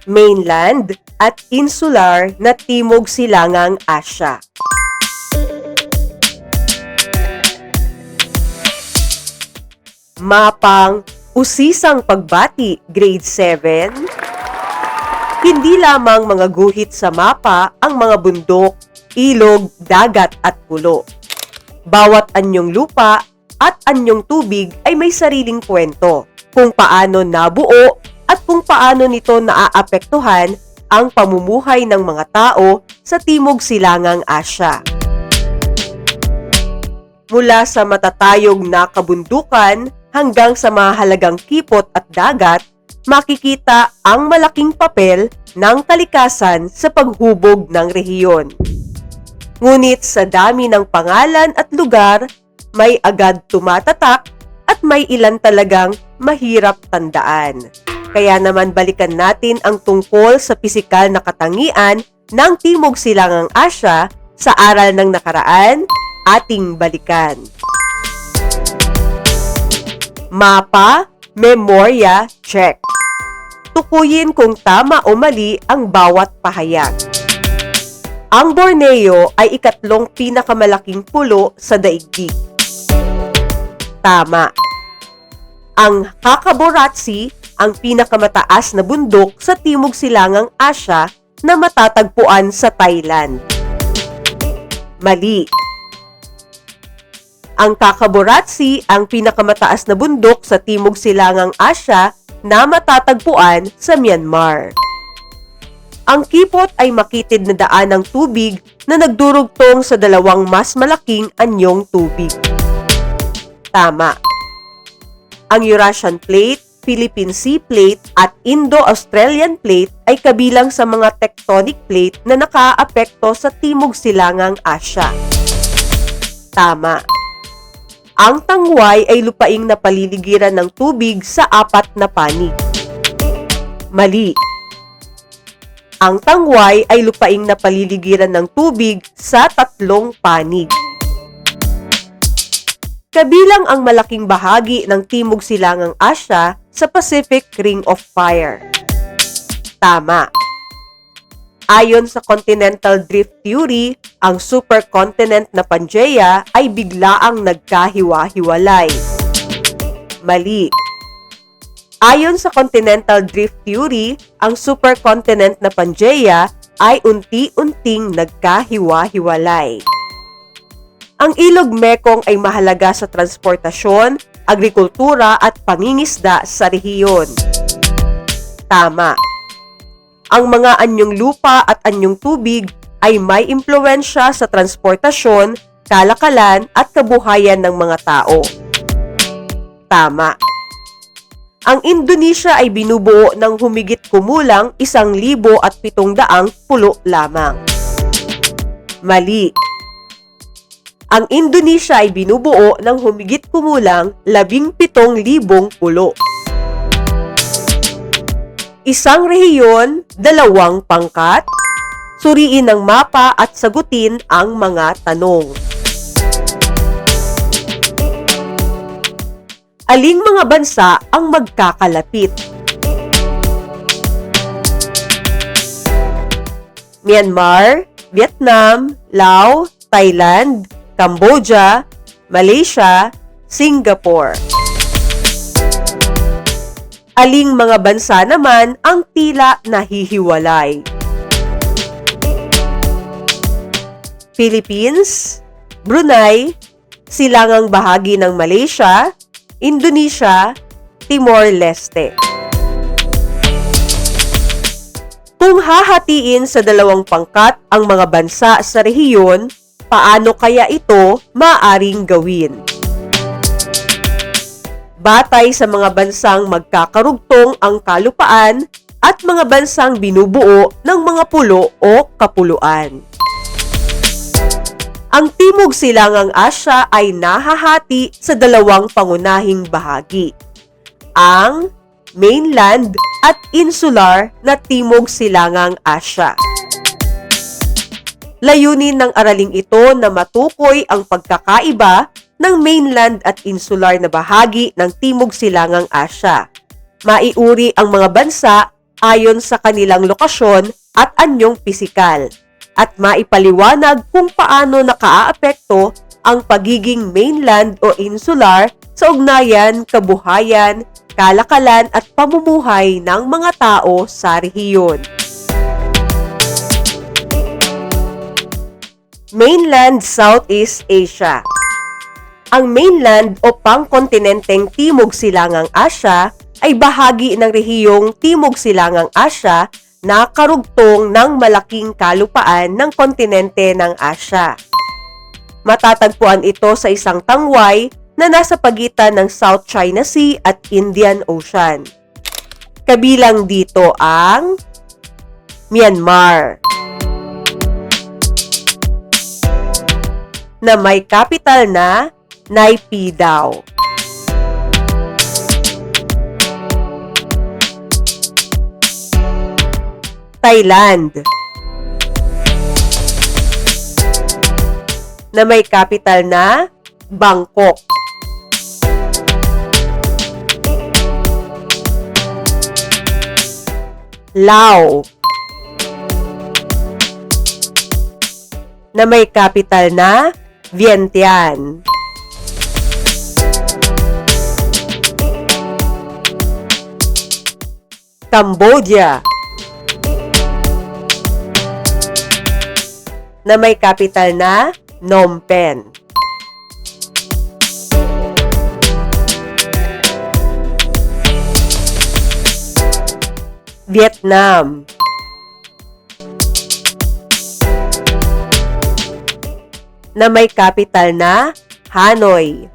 mainland at insular na Timog Silangang Asya. Mapang Usisang Pagbati, Grade 7. Hindi lamang mga guhit sa mapa ang mga bundok, ilog, dagat at pulo. Bawat anyong lupa at anyong tubig ay may sariling kwento kung paano nabuo at kung paano nito naaapektuhan ang pamumuhay ng mga tao sa Timog Silangang Asya. Mula sa matatayog na kabundukan hanggang sa mahalagang kipot at dagat, makikita ang malaking papel ng kalikasan sa paghubog ng rehiyon. Ngunit sa dami ng pangalan at lugar, may agad tumatatak at may ilan talagang mahirap tandaan. Kaya naman balikan natin ang tungkol sa pisikal na katangian ng Timog Silangang Asya sa aral ng nakaraan, ating balikan. Mapa, memorya, check. Tukuyin kung tama o mali ang bawat pahayag. Ang Borneo ay ikatlong pinakamalaking pulo sa daigdig. Tama. Ang Kakaboratsi ang pinakamataas na bundok sa Timog Silangang Asya na matatagpuan sa Thailand. Mali. Ang Kakaboratsi ang pinakamataas na bundok sa Timog Silangang Asya na matatagpuan sa Myanmar. Ang kipot ay makitid na daan ng tubig na nagdurugtong sa dalawang mas malaking anyong tubig. Tama. Ang Eurasian Plate, Philippine Sea Plate at Indo-Australian Plate ay kabilang sa mga tectonic plate na nakaapekto sa Timog Silangang Asya. Tama. Ang Tangway ay lupaing napaliligiran ng tubig sa apat na panig. Mali. Ang Tangway ay lupaing napaliligiran ng tubig sa tatlong panig. Kabilang ang malaking bahagi ng Timog Silangang Asya sa Pacific Ring of Fire. Tama. Ayon sa Continental Drift Theory, ang supercontinent na Pangaea ay biglaang nagkahiwa-hiwalay. Mali. Ayon sa Continental Drift Theory, ang supercontinent na Pangaea ay unti-unting nagkahiwa-hiwalay. Ang Ilog Mekong ay mahalaga sa transportasyon, agrikultura at pangingisda sa rehiyon. Tama. Ang mga anyong lupa at anyong tubig ay may impluwensya sa transportasyon, kalakalan at kabuhayan ng mga tao. Tama. Ang Indonesia ay binubuo ng humigit kumulang 1,700 pulo lamang. Mali. Ang Indonesia ay binubuo ng humigit kumulang 17,000 pulo. Isang rehiyon, dalawang pangkat. Suriin ang mapa at sagutin ang mga tanong. Aling mga bansa ang magkakalapit? Myanmar, Vietnam, Laos, Thailand, Cambodia, Malaysia, Singapore. Aling mga bansa naman ang tila nahihiwalay? Philippines, Brunei, silangang bahagi ng Malaysia, Indonesia, Timor-Leste. Kung hahatiin sa dalawang pangkat ang mga bansa sa rehiyon, paano kaya ito maaring gawin? Batay sa mga bansang magkakarugtong ang kalupaan at mga bansang binubuo ng mga pulo o kapuluan. Ang Timog Silangang Asya ay nahahati sa dalawang pangunahing bahagi, ang mainland at insular na Timog Silangang Asya. Layunin ng araling ito na matukoy ang pagkakaiba ng mainland at insular na bahagi ng Timog Silangang Asya. Maiuri ang mga bansa ayon sa kanilang lokasyon at anyong pisikal, at maipaliwanag kung paano nakaaapekto ang pagiging mainland o insular sa ugnayan, kabuhayan, kalakalan at pamumuhay ng mga tao sa rehiyon. Mainland Southeast Asia. Ang mainland o pangkontinenteng Timog Silangang Asya ay bahagi ng rehiyong Timog Silangang Asya na karugtong ng malaking kalupaan ng kontinente ng Asya. Matatagpuan ito sa isang tangway na nasa pagitan ng South China Sea at Indian Ocean. Kabilang dito ang Myanmar, na may capital na Naypyidaw. Thailand, na may capital na Bangkok. Laos, na may capital na Vientiane. Cambodia, na may capital na Phnom Penh. Vietnam, na may capital na Hanoi.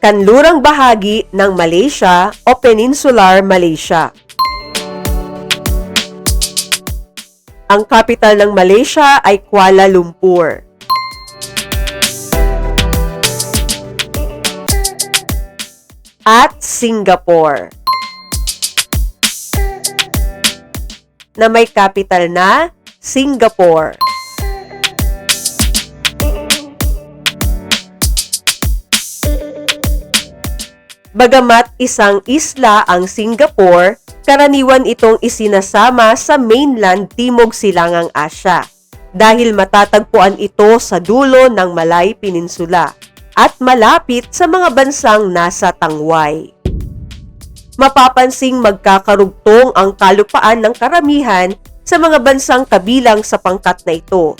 Kanlurang bahagi ng Malaysia o Peninsular Malaysia. Ang capital ng Malaysia ay Kuala Lumpur. At Singapore, na may capital na Singapore. Bagamat isang isla ang Singapore, karaniwan itong isinasama sa mainland Timog Silangang Asya dahil matatagpuan ito sa dulo ng Malay Peninsula at malapit sa mga bansang nasa tangway. Mapapansing magkakarugtong ang kalupaan ng karamihan sa mga bansang kabilang sa pangkat na ito.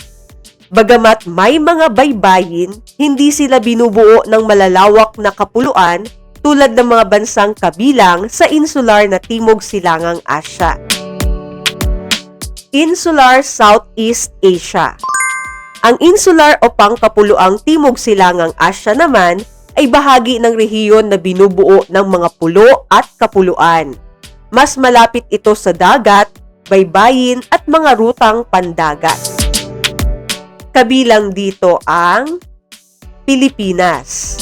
Bagamat may mga baybayin, hindi sila binubuo ng malalawak na kapuluan tulad ng mga bansang kabilang sa insular na Timog Silangang Asya. Insular Southeast Asia. Ang insular o pangkapuluang Timog Silangang Asya naman ay bahagi ng rehiyon na binubuo ng mga pulo at kapuluan. Mas malapit ito sa dagat, baybayin at mga rutang pandagat. Kabilang dito ang Pilipinas,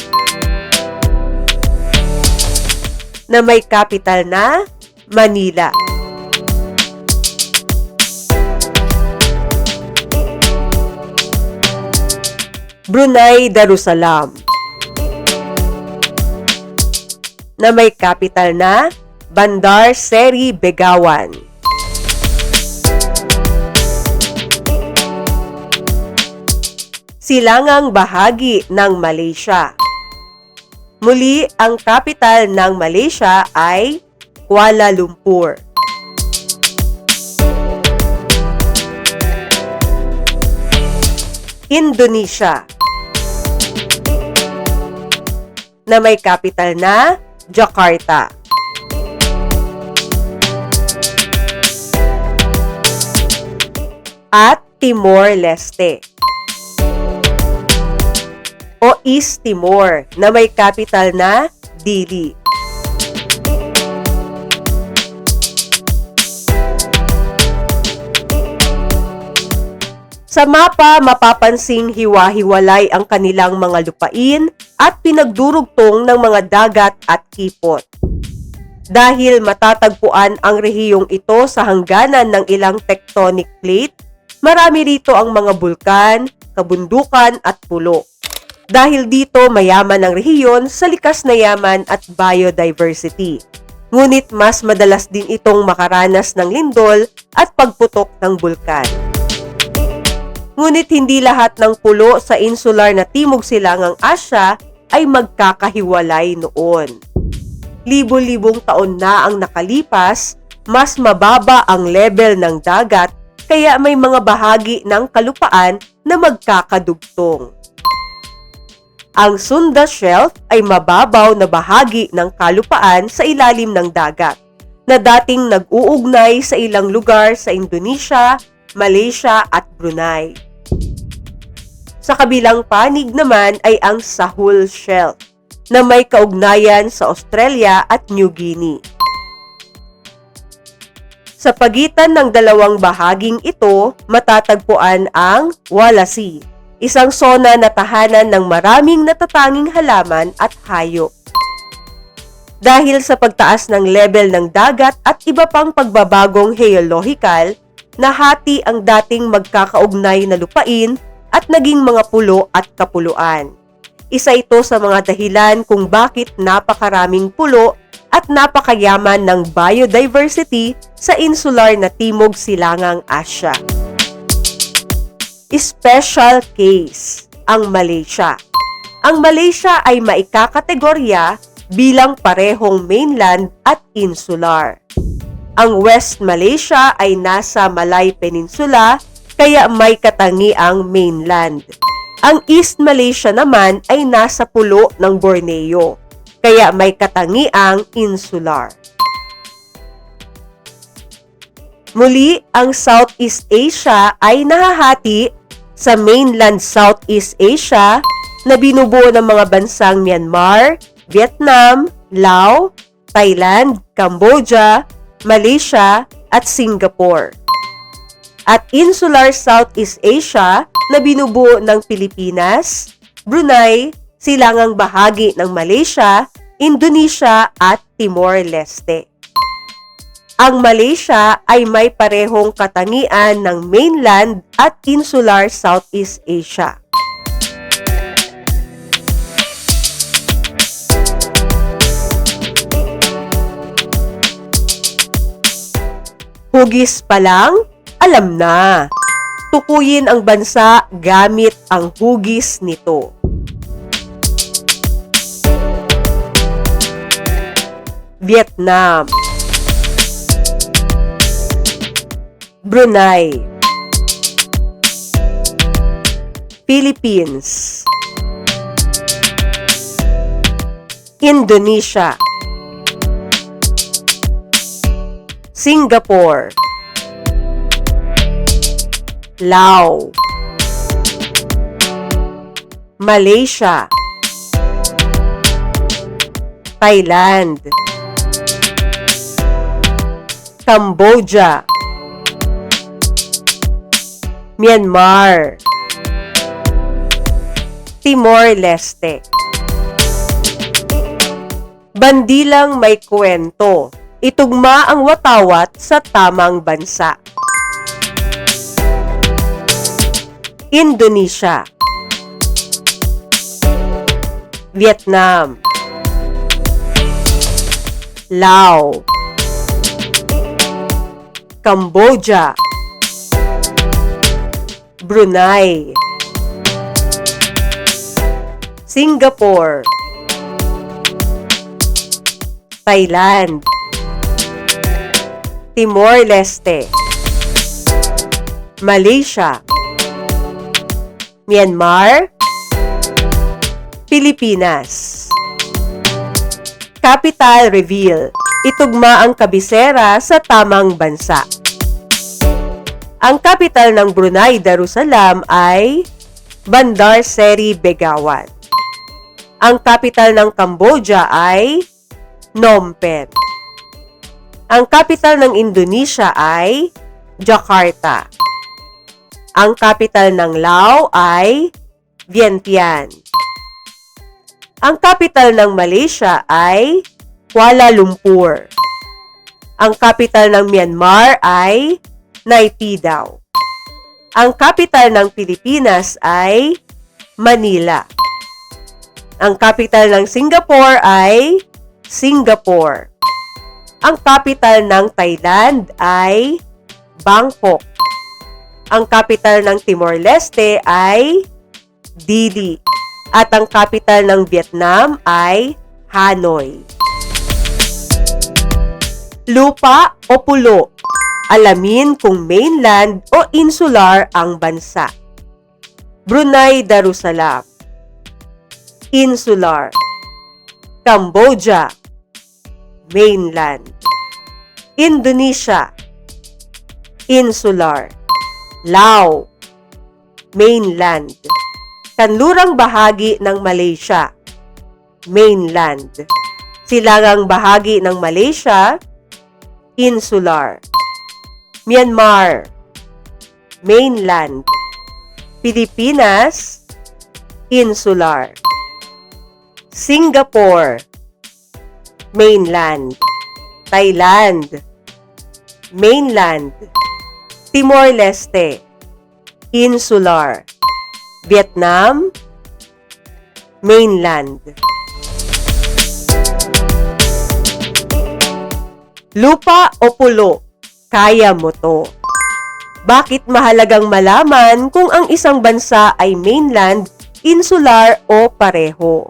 na may capital na Manila. Brunei Darussalam, na may capital na Bandar Seri Begawan. Silangang bahagi ng Malaysia. Muli, ang capital ng Malaysia ay Kuala Lumpur. Indonesia, na may capital na Jakarta. At Timor-Leste o East Timor, na may capital na Dili. Sa mapa, mapapansing hiwa-hiwalay ang kanilang mga lupain at pinagdurugtong ng mga dagat at kipot. Dahil matatagpuan ang rehiyong ito sa hangganan ng ilang tectonic plate, marami rito ang mga bulkan, kabundukan at pulo. Dahil dito mayaman ang rehiyon sa likas na yaman at biodiversity. Ngunit mas madalas din itong makaranas ng lindol at pagputok ng bulkan. Ngunit hindi lahat ng pulo sa insular na Timog Silangang Asya ay magkakahiwalay noon. Libo-libong taon na ang nakalipas, mas mababa ang level ng dagat kaya may mga bahagi ng kalupaan na magkakadugtong. Ang Sunda Shelf ay mababaw na bahagi ng kalupaan sa ilalim ng dagat na dating nag-uugnay sa ilang lugar sa Indonesia, Malaysia at Brunei. Sa kabilang panig naman ay ang Sahul Shelf na may kaugnayan sa Australia at New Guinea. Sa pagitan ng dalawang bahaging ito, matatagpuan ang Walasi, isang sona na tahanan ng maraming natatanging halaman at hayop. Dahil sa pagtaas ng level ng dagat at iba pang pagbabagong geolohikal, nahati ang dating magkakaugnay na lupain at naging mga pulo at kapuluan. Isa ito sa mga dahilan kung bakit napakaraming pulo at napakayaman ng biodiversity sa insular na Timog Silangang Asya. Special case, ang Malaysia. Ang Malaysia ay maikakategorya bilang parehong mainland at insular. Ang West Malaysia ay nasa Malay Peninsula kaya may katangiang mainland. Ang East Malaysia naman ay nasa pulo ng Borneo kaya may katangiang insular. Muli, ang Southeast Asia ay nahahati sa mainland Southeast Asia na binubuo ng mga bansang Myanmar, Vietnam, Laos, Thailand, Cambodia, Malaysia at Singapore. At insular Southeast Asia na binubuo ng Pilipinas, Brunei, silangang bahagi ng Malaysia, Indonesia at Timor-Leste. Ang Malaysia ay may parehong katangian ng mainland at insular Southeast Asia. Hugis pa lang, alam na. Tukuyin ang bansa gamit ang hugis nito. Vietnam, Brunei, Philippines, Indonesia, Singapore, Laos, Malaysia, Thailand, Cambodia, Myanmar, Timor-Leste. Bandilang may kwento, itugma ang watawat sa tamang bansa. Indonesia, Vietnam, Laos, Cambodia, Brunei, Singapore, Thailand, Timor-Leste, Malaysia, Myanmar, Pilipinas. Capital reveal. Itugma ang kabisera sa tamang bansa. Ang kapital ng Brunei Darussalam ay Bandar Seri Begawan. Ang kapital ng Cambodia ay Phnom Penh. Ang kapital ng Indonesia ay Jakarta. Ang kapital ng Laos ay Vientiane. Ang kapital ng Malaysia ay Kuala Lumpur. Ang kapital ng Myanmar ay Naypyidaw. Ang kapital ng Pilipinas ay Manila. Ang capital ng Singapore ay Singapore. Ang capital ng Thailand ay Bangkok. Ang capital ng Timor-Leste ay Dili. At ang capital ng Vietnam ay Hanoi. Lupa o pulo? Alamin kung mainland o insular ang bansa. Brunei Darussalam, insular. Cambodia, mainland. Indonesia, insular. Laos, mainland. Kanlurang bahagi ng Malaysia, mainland. Silangang bahagi ng Malaysia, insular. Myanmar, mainland. Pilipinas, insular. Singapore, mainland. Thailand, mainland. Timor-Leste, insular. Vietnam, mainland. Lupa o pulo? Kaya mo to. Bakit mahalagang malaman kung ang isang bansa ay mainland, insular o pareho?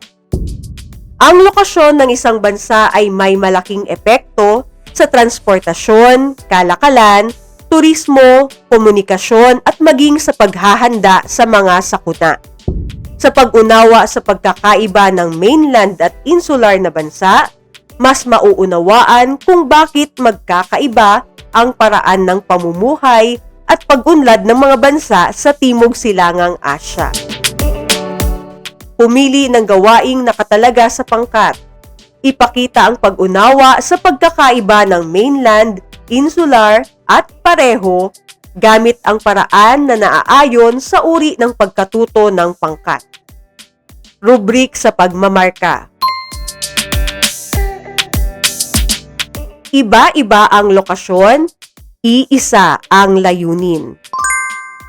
Ang lokasyon ng isang bansa ay may malaking epekto sa transportasyon, kalakalan, turismo, komunikasyon at maging sa paghahanda sa mga sakuna. Sa pag-unawa sa pagkakaiba ng mainland at insular na bansa, mas mauunawaan kung bakit magkakaiba ang paraan ng pamumuhay at pag-unlad ng mga bansa sa Timog Silangang Asya. Pumili ng gawaing nakatalaga sa pangkat. Ipakita ang pag-unawa sa pagkakaiba ng mainland, insular at pareho gamit ang paraan na naaayon sa uri ng pagkatuto ng pangkat. Rubrik sa pagmamarka. Iba-iba ang lokasyon, iisa ang layunin.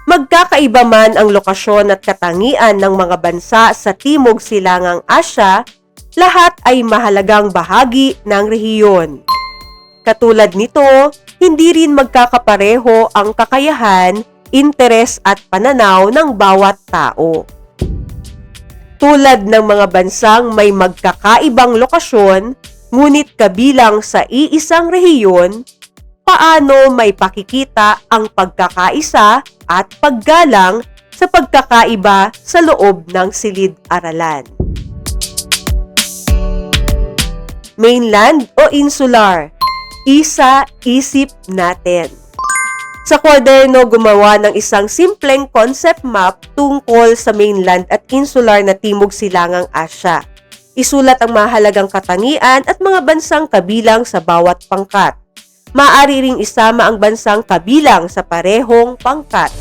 Magkakaiba man ang lokasyon at katangian ng mga bansa sa Timog Silangang Asya, lahat ay mahalagang bahagi ng rehiyon. Katulad nito, hindi rin magkakapareho ang kakayahan, interes at pananaw ng bawat tao. Tulad ng mga bansang may magkakaibang lokasyon, ngunit kabilang sa iisang rehiyon, paano may pakikita ang pagkakaisa at paggalang sa pagkakaiba sa loob ng silid-aralan. Mainland o insular? Isa-isip natin. Sa kwaderno, gumawa ng isang simpleng concept map tungkol sa mainland at insular na Timog Silangang Asya. Isulat ang mahalagang katangian at mga bansang kabilang sa bawat pangkat. Maaari ring isama ang bansang kabilang sa parehong pangkat.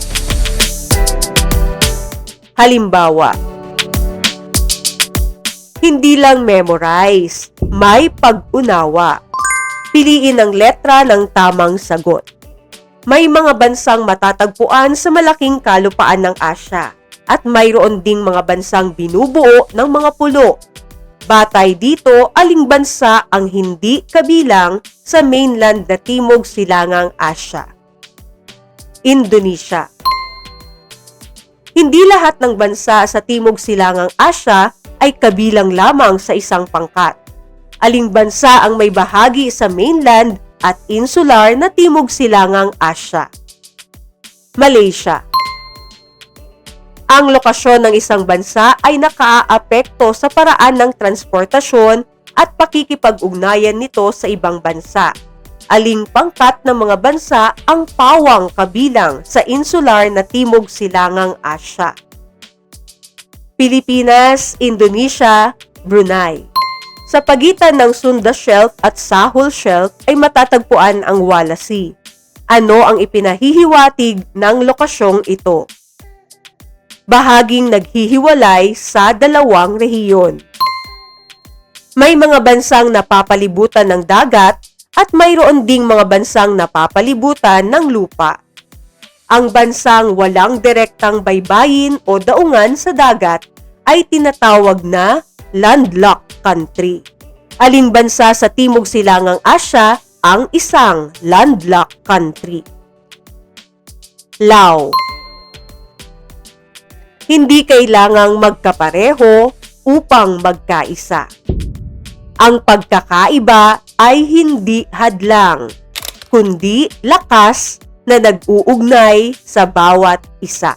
Halimbawa, hindi lang memorize, may pag-unawa. Piliin ang letra ng tamang sagot. May mga bansang matatagpuan sa malaking kalupaan ng Asya at mayroon ding mga bansang binubuo ng mga pulo. Batay dito, aling bansa ang hindi kabilang sa mainland na Timog Silangang Asya? Indonesia. Hindi lahat ng bansa sa Timog Silangang Asya ay kabilang lamang sa isang pangkat. Aling bansa ang may bahagi sa mainland at insular na Timog Silangang Asya? Malaysia. Ang lokasyon ng isang bansa ay nakaaapekto sa paraan ng transportasyon at pakikipag-ugnayan nito sa ibang bansa. Aling pangkat ng mga bansa ang pawang kabilang sa insular na Timog Silangang Asya? Pilipinas, Indonesia, Brunei. Sa pagitan ng Sunda Shelf at Sahul Shelf ay matatagpuan ang Wala Sea. Ano ang ipinahihiwatig ng lokasyong ito? Bahaging naghihiwalay sa dalawang rehiyon. May mga bansang napapalibutan ng dagat at mayroon ding mga bansang napapalibutan ng lupa. Ang bansang walang direktang baybayin o daungan sa dagat ay tinatawag na landlocked country. Alin bansa sa Timog Silangang Asya ang isang landlocked country? Laos. Hindi kailangang magkapareho upang magkaisa. Ang pagkakaiba ay hindi hadlang, kundi lakas na nag-uugnay sa bawat isa.